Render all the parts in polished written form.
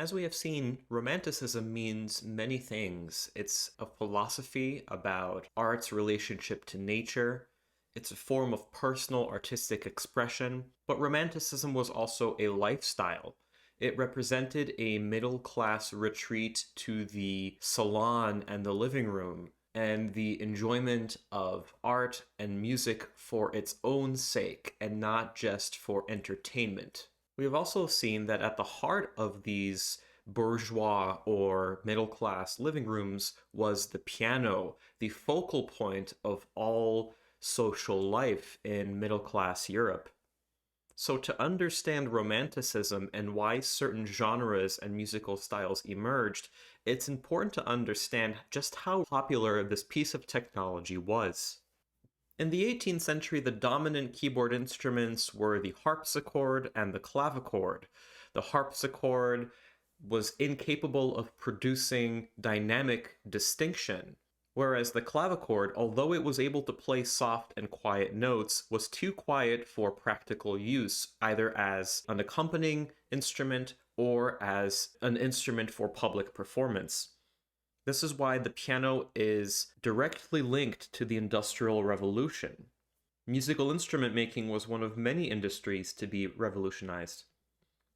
As we have seen, Romanticism means many things. It's a philosophy about art's relationship to nature. It's a form of personal artistic expression, but Romanticism was also a lifestyle. It represented a middle class retreat to the salon and the living room, and the enjoyment of art and music for its own sake and not just for entertainment. We have also seen that at the heart of these bourgeois or middle class living rooms was the piano, the focal point of all social life in middle class Europe. So, to understand Romanticism and why certain genres and musical styles emerged, it's important to understand just how popular this piece of technology was. In the 18th century, the dominant keyboard instruments were the harpsichord and the clavichord. The harpsichord was incapable of producing dynamic distinction, whereas the clavichord, although it was able to play soft and quiet notes, was too quiet for practical use, either as an accompanying instrument or as an instrument for public performance. This is why the piano is directly linked to the Industrial Revolution. Musical instrument making was one of many industries to be revolutionized.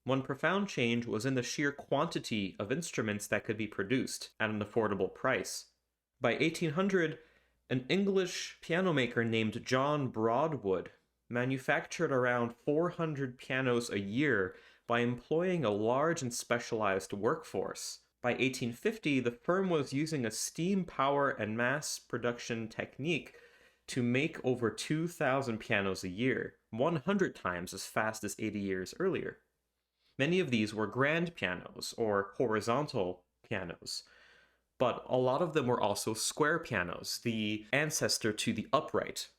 One profound change was in the sheer quantity of instruments that could be produced at an affordable price. By 1800, an English piano maker named John Broadwood manufactured around 400 pianos a year by employing a large and specialized workforce. By 1850, the firm was using a steam power and mass production technique to make over 2,000 pianos a year, 100 times as fast as 80 years earlier. Many of these were grand pianos, or horizontal pianos, but a lot of them were also square pianos, the ancestor to the upright.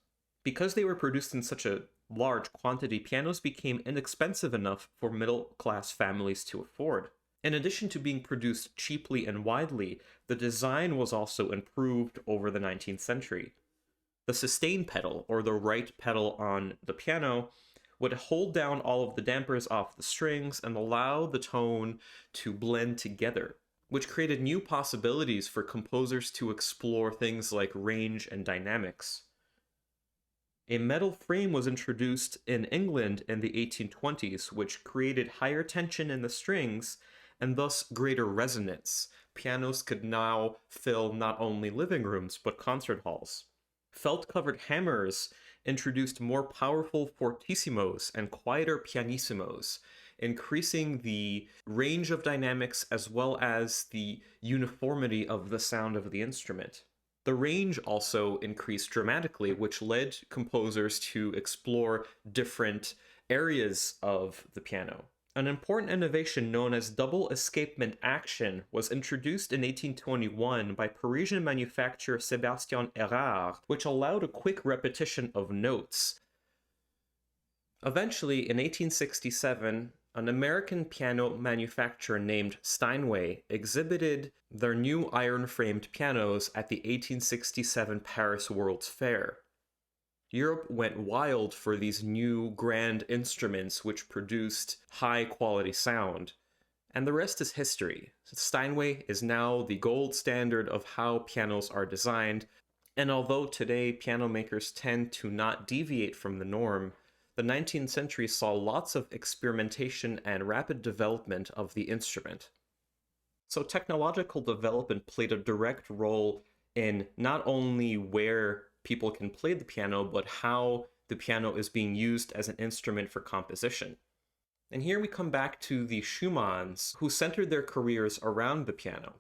Because they were produced in such a large quantity, pianos became inexpensive enough for middle-class families to afford. In addition to being produced cheaply and widely, the design was also improved over the 19th century. The sustain pedal, or the right pedal on the piano, would hold down all of the dampers off the strings and allow the tone to blend together, which created new possibilities for composers to explore things like range and dynamics. A metal frame was introduced in England in the 1820s, which created higher tension in the strings and thus greater resonance. Pianos could now fill not only living rooms, but concert halls. Felt-covered hammers introduced more powerful fortissimos and quieter pianissimos, increasing the range of dynamics as well as the uniformity of the sound of the instrument. The range also increased dramatically, which led composers to explore different areas of the piano. An important innovation known as double escapement action was introduced in 1821 by Parisian manufacturer Sébastien Erard, which allowed a quick repetition of notes. Eventually, in 1867, an American piano manufacturer named Steinway exhibited their new iron-framed pianos at the 1867 Paris World's Fair. Europe went wild for these new grand instruments which produced high-quality sound, and the rest is history. Steinway is now the gold standard of how pianos are designed, and although today piano makers tend to not deviate from the norm, the 19th century saw lots of experimentation and rapid development of the instrument. So technological development played a direct role in not only where people can play the piano, but how the piano is being used as an instrument for composition. And here we come back to the Schumanns, who centered their careers around the piano.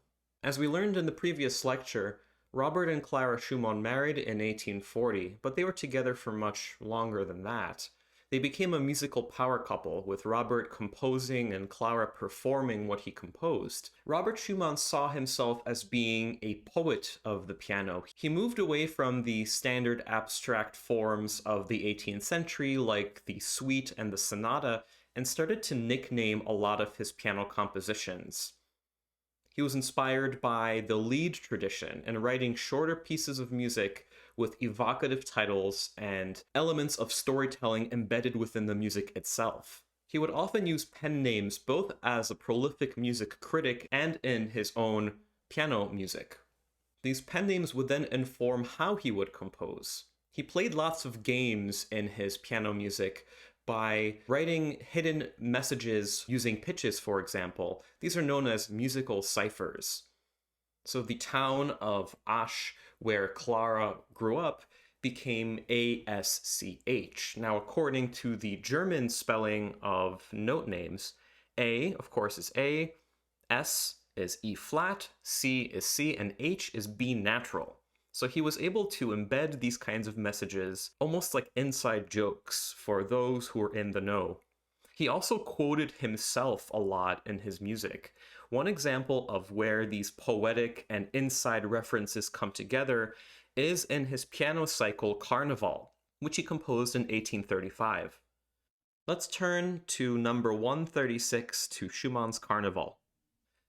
As we learned in the previous lecture, Robert and Clara Schumann married in 1840, but they were together for much longer than that. They became a musical power couple, with Robert composing and Clara performing what he composed. Robert Schumann saw himself as being a poet of the piano. He moved away from the standard abstract forms of the 18th century, like the suite and the sonata, and started to nickname a lot of his piano compositions. He was inspired by the Lied tradition and writing shorter pieces of music with evocative titles and elements of storytelling embedded within the music itself. He would often use pen names both as a prolific music critic and in his own piano music. These pen names would then inform how he would compose. He played lots of games in his piano music by writing hidden messages using pitches, for example. These are known as musical ciphers. So the town of Asch, where Clara grew up, became ASCH. Now, according to the German spelling of note names, A, of course, is A, S is E flat, C is C, and H is B natural. So he was able to embed these kinds of messages almost like inside jokes for those who were in the know. He also quoted himself a lot in his music. One example of where these poetic and inside references come together is in his piano cycle Carnival, which he composed in 1835. Let's turn to number 136 to Schumann's Carnival.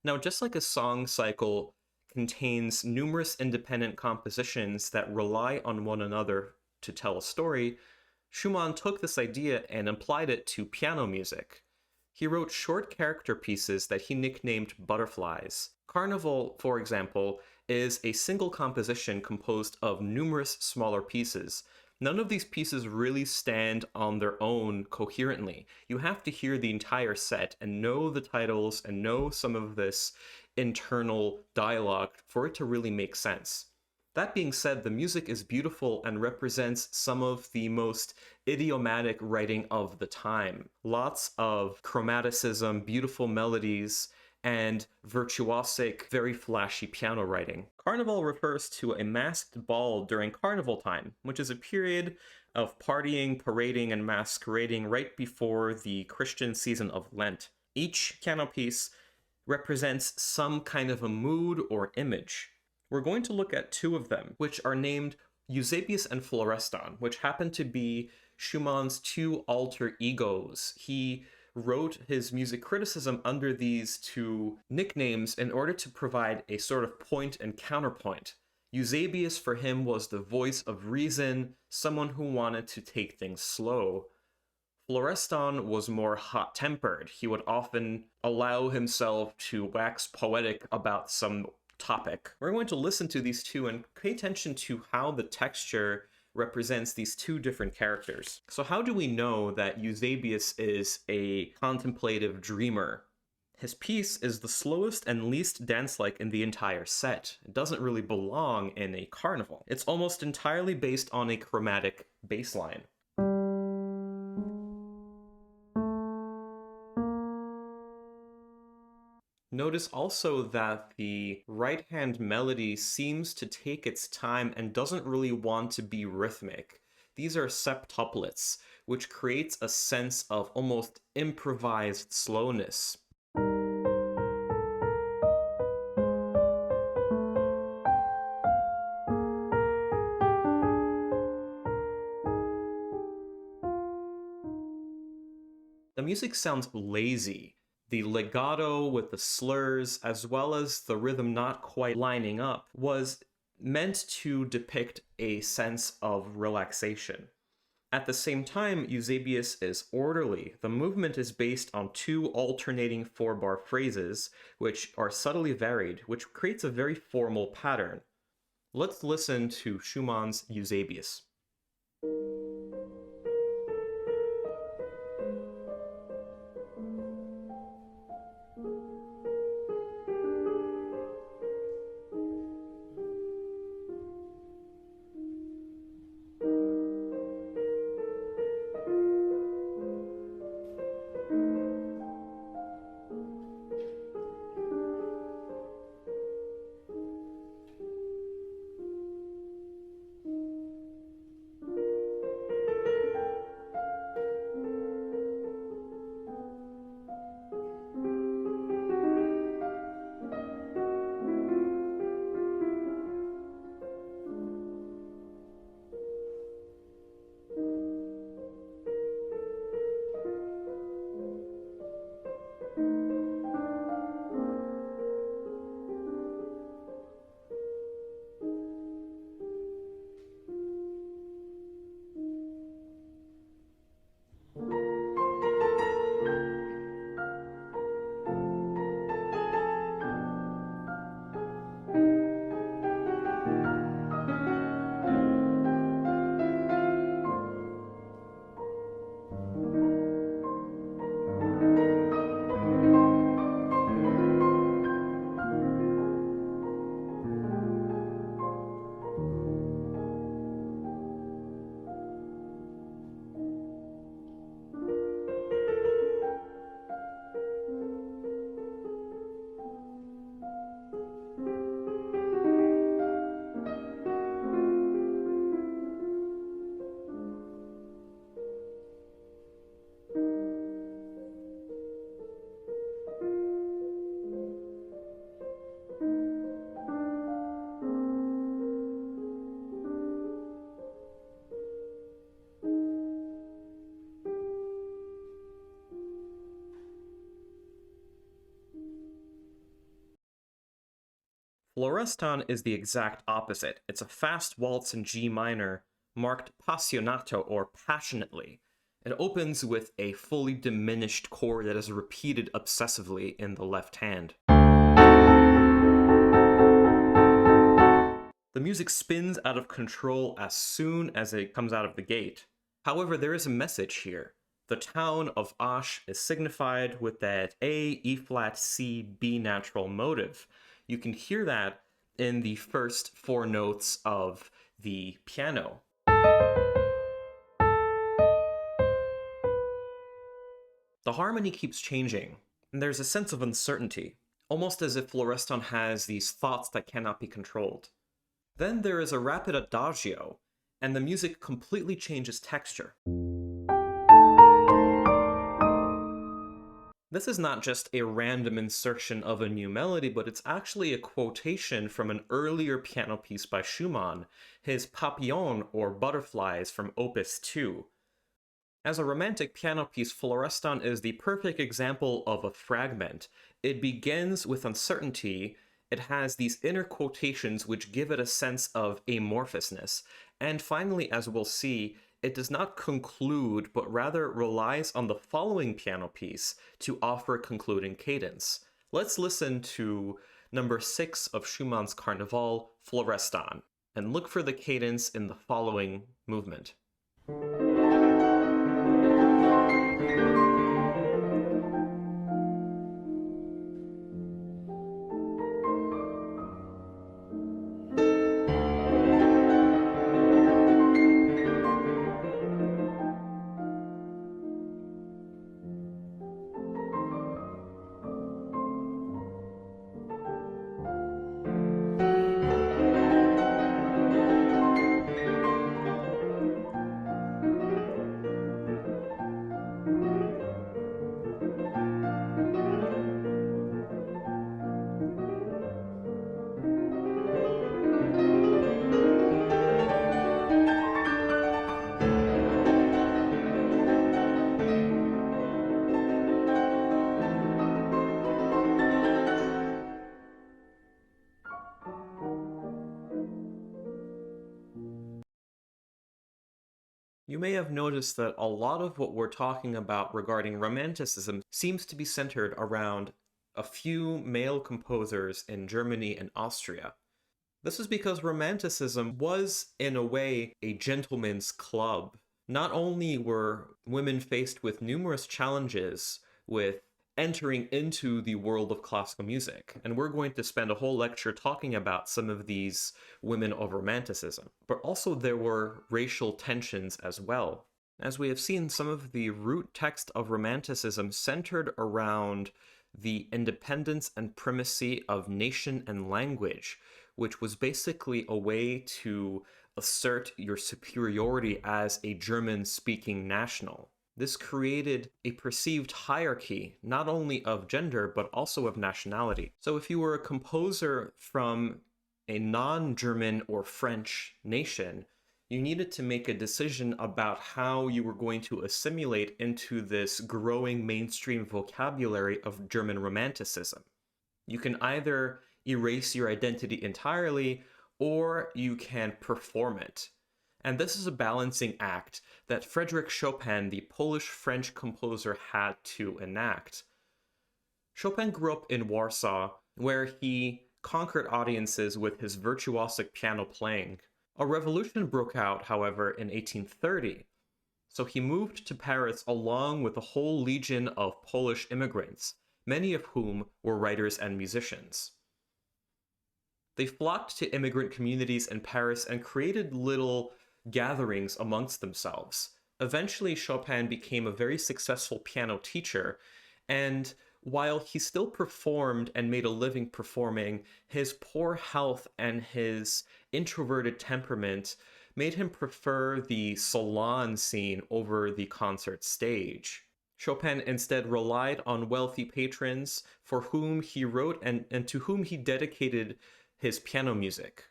Now, just like a song cycle contains numerous independent compositions that rely on one another to tell a story, Schumann took this idea and applied it to piano music. He wrote short character pieces that he nicknamed butterflies. Carnival, for example, is a single composition composed of numerous smaller pieces. None of these pieces really stand on their own coherently. You have to hear the entire set and know the titles and know some of this internal dialogue for it to really make sense. That being said, the music is beautiful and represents some of the most idiomatic writing of the time. Lots of chromaticism, beautiful melodies, and virtuosic, very flashy piano writing. Carnival refers to a masked ball during carnival time, which is a period of partying, parading, and masquerading right before the Christian season of Lent. Each piano piece represents some kind of a mood or image. We're going to look at two of them, which are named Eusebius and Florestan, which happen to be Schumann's two alter egos. He wrote his music criticism under these two nicknames in order to provide a sort of point and counterpoint. Eusebius for him was the voice of reason, someone who wanted to take things slow. Florestan was more hot-tempered. He would often allow himself to wax poetic about some topic. We're going to listen to these two and pay attention to how the texture represents these two different characters. So how do we know that Eusebius is a contemplative dreamer? His piece is the slowest and least dance-like in the entire set. It doesn't really belong in a carnival. It's almost entirely based on a chromatic bass line. Notice also that the right-hand melody seems to take its time and doesn't really want to be rhythmic. These are septuplets, which creates a sense of almost improvised slowness. The music sounds lazy. The legato with the slurs, as well as the rhythm not quite lining up, was meant to depict a sense of relaxation. At the same time, Eusebius is orderly. The movement is based on two alternating four-bar phrases, which are subtly varied, which creates a very formal pattern. Let's listen to Schumann's Eusebius. Florestan is the exact opposite. It's a fast waltz in G minor, marked passionato or passionately. It opens with a fully diminished chord that is repeated obsessively in the left hand. The music spins out of control as soon as it comes out of the gate. However, there is a message here. The town of Asch is signified with that A, E flat, C, B natural motive. You can hear that in the first four notes of the piano. The harmony keeps changing, and there's a sense of uncertainty, almost as if Florestan has these thoughts that cannot be controlled. Then there is a rapid adagio, and the music completely changes texture. This is not just a random insertion of a new melody, but it's actually a quotation from an earlier piano piece by Schumann, his Papillon or Butterflies from Opus 2. As a romantic piano piece, Florestan is the perfect example of a fragment. It begins with uncertainty, it has these inner quotations which give it a sense of amorphousness, and finally, as we'll see, it does not conclude, but rather relies on the following piano piece to offer concluding cadence. Let's listen to number 6 of Schumann's Carnival, Florestan, and look for the cadence in the following movement. You may have noticed that a lot of what we're talking about regarding Romanticism seems to be centered around a few male composers in Germany and Austria. This is because Romanticism was, in a way, a gentleman's club. Not only were women faced with numerous challenges with entering into the world of classical music, and we're going to spend a whole lecture talking about some of these women of Romanticism, but also there were racial tensions as well. As we have seen, some of the root text of Romanticism centered around the independence and primacy of nation and language, which was basically a way to assert your superiority as a German-speaking national. This created a perceived hierarchy, not only of gender, but also of nationality. So if you were a composer from a non-German or French nation, you needed to make a decision about how you were going to assimilate into this growing mainstream vocabulary of German Romanticism. You can either erase your identity entirely, or you can perform it. And this is a balancing act that Frédéric Chopin, the Polish-French composer, had to enact. Chopin grew up in Warsaw, where he conquered audiences with his virtuosic piano playing. A revolution broke out, however, in 1830, so he moved to Paris along with a whole legion of Polish immigrants, many of whom were writers and musicians. They flocked to immigrant communities in Paris and created little gatherings amongst themselves. Eventually, Chopin became a very successful piano teacher, and while he still performed and made a living performing, his poor health and his introverted temperament made him prefer the salon scene over the concert stage. Chopin instead relied on wealthy patrons for whom he wrote and to whom he dedicated his piano music.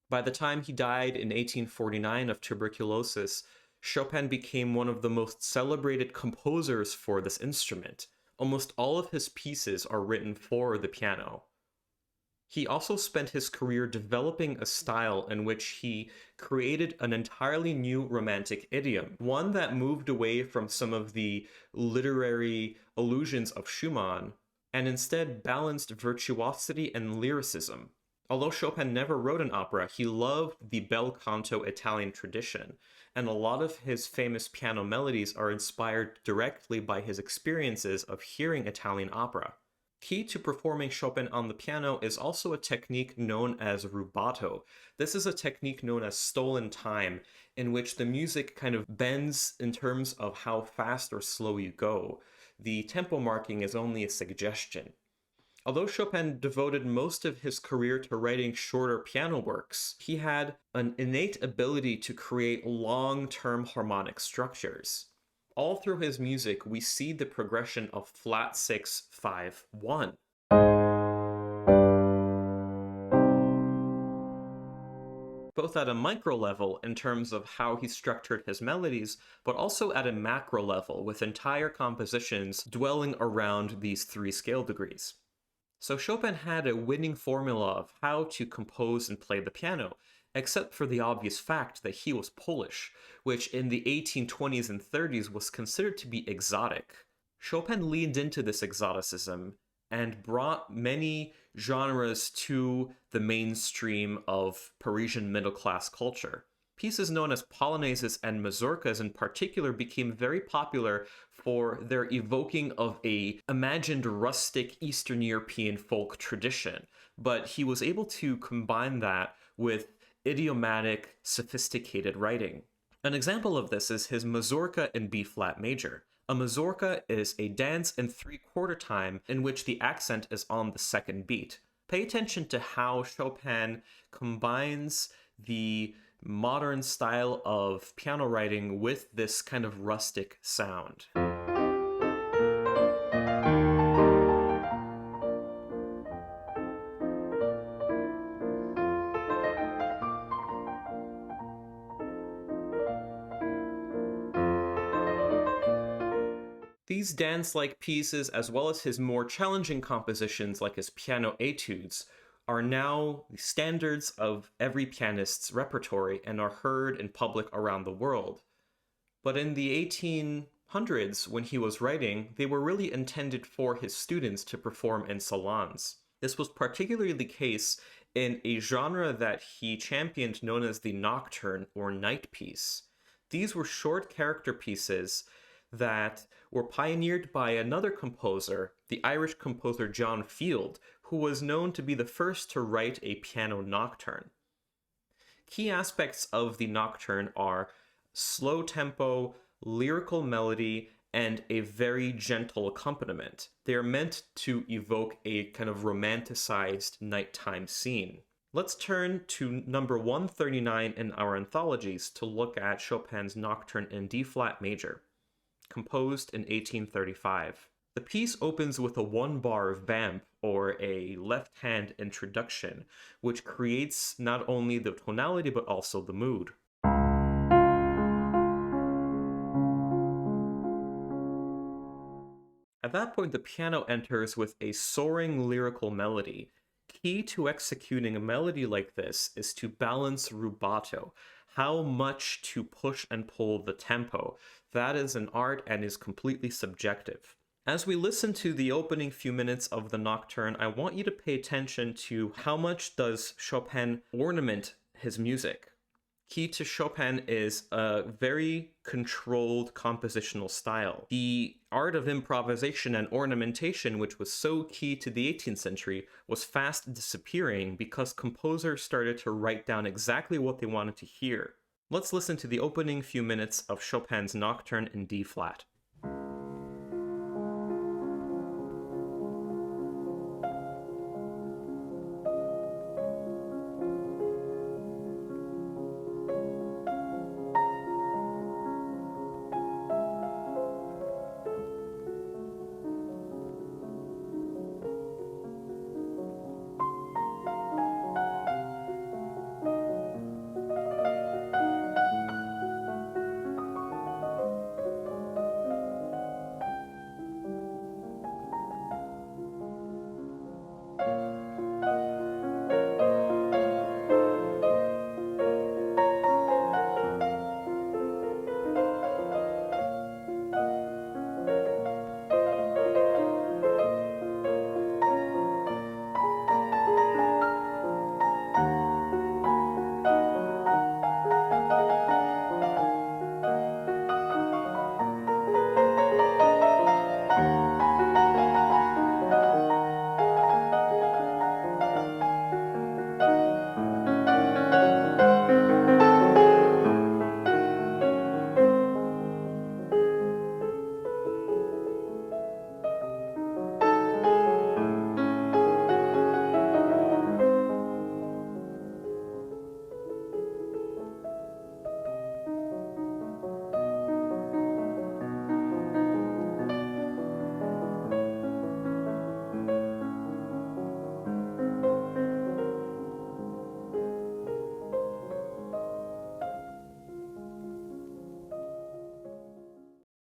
By the time he died in 1849 of tuberculosis, Chopin became one of the most celebrated composers for this instrument. Almost all of his pieces are written for the piano. He also spent his career developing a style in which he created an entirely new romantic idiom, one that moved away from some of the literary allusions of Schumann and instead balanced virtuosity and lyricism. Although Chopin never wrote an opera, he loved the bel canto Italian tradition, and a lot of his famous piano melodies are inspired directly by his experiences of hearing Italian opera. Key to performing Chopin on the piano is also a technique known as rubato. This is a technique known as stolen time, in which the music kind of bends in terms of how fast or slow you go. The tempo marking is only a suggestion. Although Chopin devoted most of his career to writing shorter piano works, he had an innate ability to create long-term harmonic structures. All through his music, we see the progression of flat 6, 5, 1. Both at a micro level in terms of how he structured his melodies, but also at a macro level with entire compositions dwelling around these three scale degrees. So Chopin had a winning formula of how to compose and play the piano, except for the obvious fact that he was Polish, which in the 1820s and 30s was considered to be exotic. Chopin leaned into this exoticism and brought many genres to the mainstream of Parisian middle-class culture. Pieces known as polonaises and mazurkas in particular became very popular for their evoking of a imagined rustic Eastern European folk tradition, but he was able to combine that with idiomatic, sophisticated writing. An example of this is his mazurka in B-flat major. A mazurka is a dance in 3/4 time in which the accent is on the second beat. Pay attention to how Chopin combines the modern style of piano writing with this kind of rustic sound. These dance-like pieces, as well as his more challenging compositions like his piano etudes, are now the standards of every pianist's repertory and are heard in public around the world. But in the 1800s, when he was writing, they were really intended for his students to perform in salons. This was particularly the case in a genre that he championed known as the nocturne or night piece. These were short character pieces that were pioneered by another composer, the Irish composer John Field, who was known to be the first to write a piano nocturne. Key aspects of the nocturne are slow tempo, lyrical melody, and a very gentle accompaniment. They are meant to evoke a kind of romanticized nighttime scene. Let's turn to number 139 in our anthologies to look at Chopin's Nocturne in D-flat major, composed in 1835. The piece opens with a one-bar vamp, or a left-hand introduction, which creates not only the tonality but also the mood. At that point, the piano enters with a soaring lyrical melody. Key to executing a melody like this is to balance rubato, how much to push and pull the tempo. That is an art and is completely subjective. As we listen to the opening few minutes of the Nocturne, I want you to pay attention to how much does Chopin ornament his music. Key to Chopin is a very controlled compositional style. The art of improvisation and ornamentation, which was so key to the 18th century, was fast disappearing because composers started to write down exactly what they wanted to hear. Let's listen to the opening few minutes of Chopin's Nocturne in D-flat.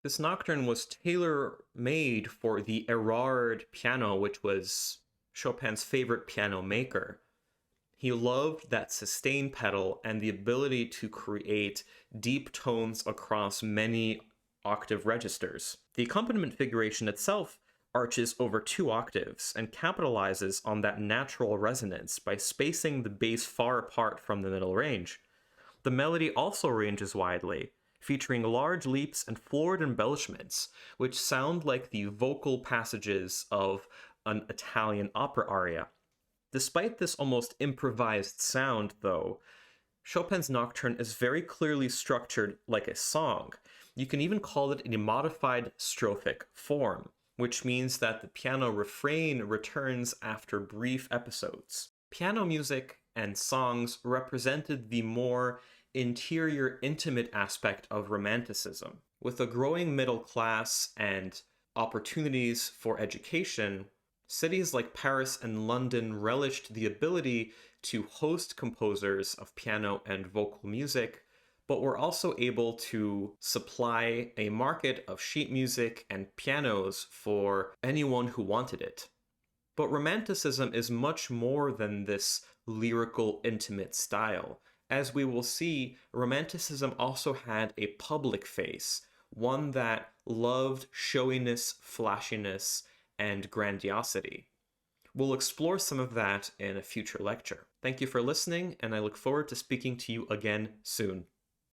This nocturne was tailor-made for the Erard piano, which was Chopin's favorite piano maker. He loved that sustain pedal and the ability to create deep tones across many octave registers. The accompaniment figuration itself arches over 2 octaves and capitalizes on that natural resonance by spacing the bass far apart from the middle range. The melody also ranges widely, featuring large leaps and florid embellishments, which sound like the vocal passages of an Italian opera aria. Despite this almost improvised sound, though, Chopin's nocturne is very clearly structured like a song. You can even call it a modified strophic form, which means that the piano refrain returns after brief episodes. Piano music and songs represented the more interior, intimate aspect of Romanticism. With a growing middle class and opportunities for education, cities like Paris and London relished the ability to host composers of piano and vocal music, but were also able to supply a market of sheet music and pianos for anyone who wanted it. But Romanticism is much more than this lyrical, intimate style. As we will see, Romanticism also had a public face, one that loved showiness, flashiness, and grandiosity. We'll explore some of that in a future lecture. Thank you for listening, and I look forward to speaking to you again soon.